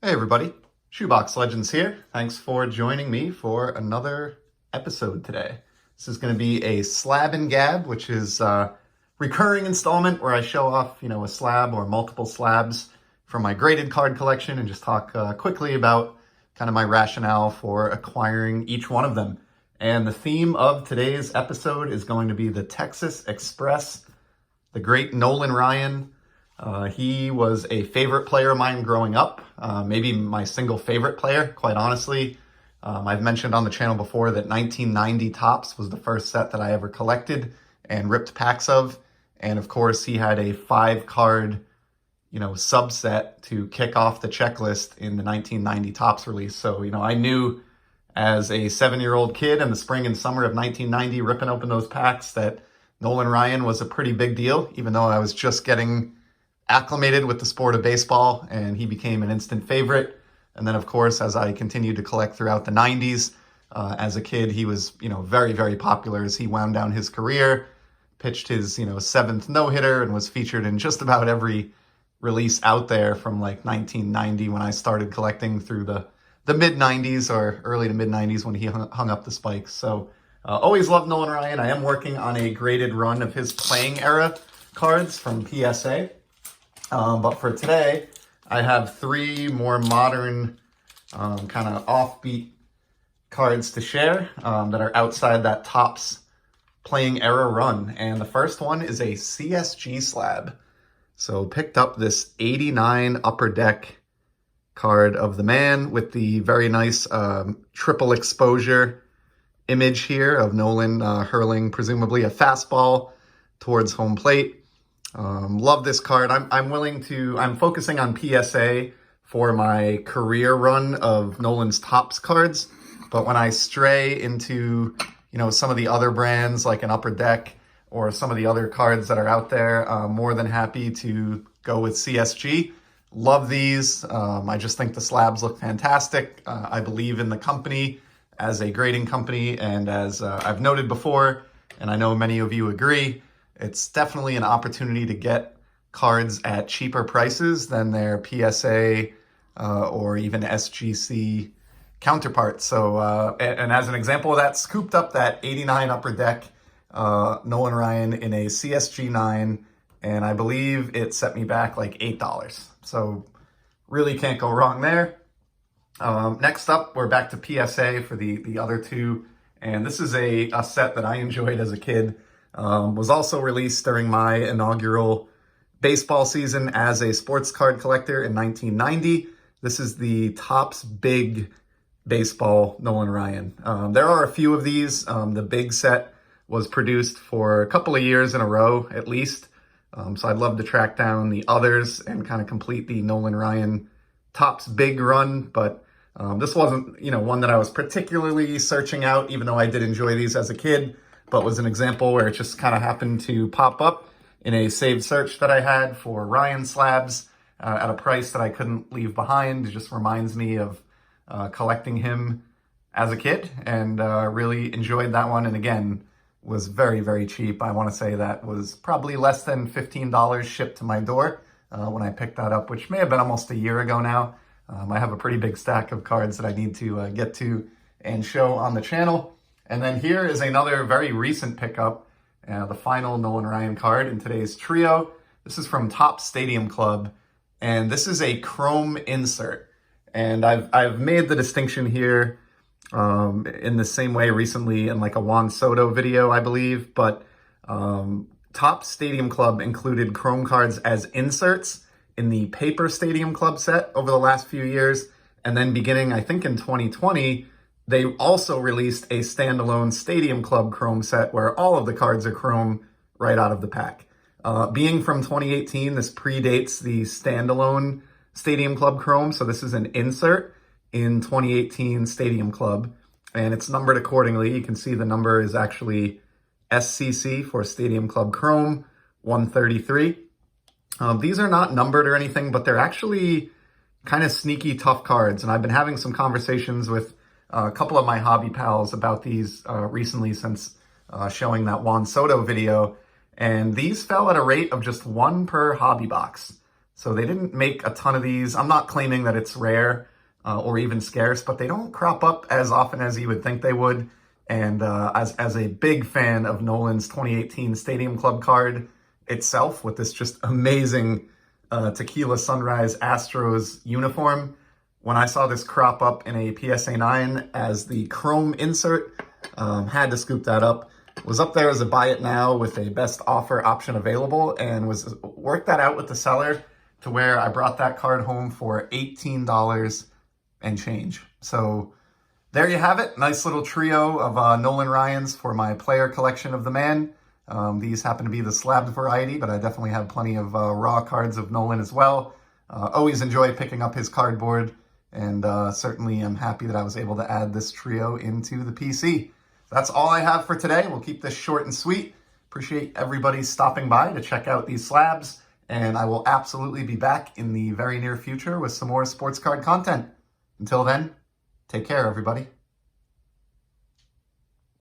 Hey everybody, Shoebox Legends here. Thanks for joining me for another episode today. This is going to be a slab and gab, which is a recurring installment where I show off, a slab or multiple slabs from my graded card collection and just talk quickly about kind of my rationale for acquiring each one of them. And the theme of today's episode is going to be the Texas Express, the great Nolan Ryan. He was a favorite player of mine growing up, maybe my single favorite player, quite honestly. I've mentioned on the channel before that 1990 Topps was the first set that I ever collected and ripped packs of. And of course, he had a 5-card, subset to kick off the checklist in the 1990 Topps release. So, I knew as a 7-year-old kid in the spring and summer of 1990, ripping open those packs, that Nolan Ryan was a pretty big deal, even though I was just getting acclimated with the sport of baseball, and he became an instant favorite. And then, of course, as I continued to collect throughout the 90s, as a kid, he was, very, very popular as he wound down his career, pitched his, 7th no-hitter, and was featured in just about every release out there from like 1990 when I started collecting through the mid-90s or early to mid-90s when he hung up the spikes. So always loved Nolan Ryan. I am working on a graded run of his playing era cards from PSA. But for today, I have 3 more modern, kind of offbeat cards to share that are outside that Topps playing era run. And the first one is a CSG slab. So picked up this 89 Upper Deck card of the man with the very nice triple exposure image here of Nolan hurling presumably a fastball towards home plate. Love this card. I'm focusing on PSA for my career run of Nolan's Topps cards. But when I stray into, some of the other brands like an Upper Deck or some of the other cards that are out there, I'm more than happy to go with CSG. Love these. I just think the slabs look fantastic. I believe in the company as a grading company. And as I've noted before, and I know many of you agree, it's definitely an opportunity to get cards at cheaper prices than their PSA or even SGC counterparts. So, and as an example of that, scooped up that 89 Upper Deck Nolan Ryan in a CSG 9, and I believe it set me back like $8. So really can't go wrong there. Next up, we're back to PSA for the other 2, and this is a set that I enjoyed as a kid. Was also released during my inaugural baseball season as a sports card collector in 1990. This is the Topps Big Baseball Nolan Ryan. There are a few of these. The big set was produced for a couple of years in a row, at least. So I'd love to track down the others and kind of complete the Nolan Ryan Topps Big run. But this wasn't, one that I was particularly searching out, even though I did enjoy these as a kid, but was an example where it just kind of happened to pop up in a saved search that I had for Ryan slabs at a price that I couldn't leave behind. It just reminds me of collecting him as a kid, and really enjoyed that one. And again, was very, very cheap. I want to say that was probably less than $15 shipped to my door when I picked that up, which may have been almost a year ago now. I have a pretty big stack of cards that I need to get to and show on the channel. And then here is another very recent pickup, the final Nolan Ryan card in today's trio. This is from Topps Stadium Club, and this is a chrome insert. And I've made the distinction here in the same way recently in like a Juan Soto video, I believe. But Topps Stadium Club included chrome cards as inserts in the paper Stadium Club set over the last few years. And then beginning, I think in 2020, they also released a standalone Stadium Club Chrome set where all of the cards are chrome right out of the pack. Being from 2018, this predates the standalone Stadium Club Chrome, so this is an insert in 2018 Stadium Club, and it's numbered accordingly. You can see the number is actually SCC for Stadium Club Chrome 133. These are not numbered or anything, but they're actually kind of sneaky tough cards, and I've been having some conversations with a couple of my hobby pals about these recently since showing that Juan Soto video, and these fell at a rate of just 1 per hobby box. So they didn't make a ton of these. I'm not claiming that it's rare or even scarce, but they don't crop up as often as you would think they would. And as a big fan of Nolan's 2018 Stadium Club card itself, with this just amazing Tequila Sunrise Astros uniform, when I saw this crop up in a PSA 9 as the chrome insert, had to scoop that up. Was up there as a buy it now with a best offer option available, and worked that out with the seller to where I brought that card home for $18 and change. So there you have it. Nice little trio of Nolan Ryans for my player collection of the man. These happen to be the slab variety, but I definitely have plenty of raw cards of Nolan as well. Always enjoy picking up his cardboard, and certainly am happy that I was able to add this trio into the PC. That's all I have for today. We'll keep this short and sweet. Appreciate everybody stopping by to check out these slabs, and I will absolutely be back in the very near future with some more sports card content. Until then, take care, everybody.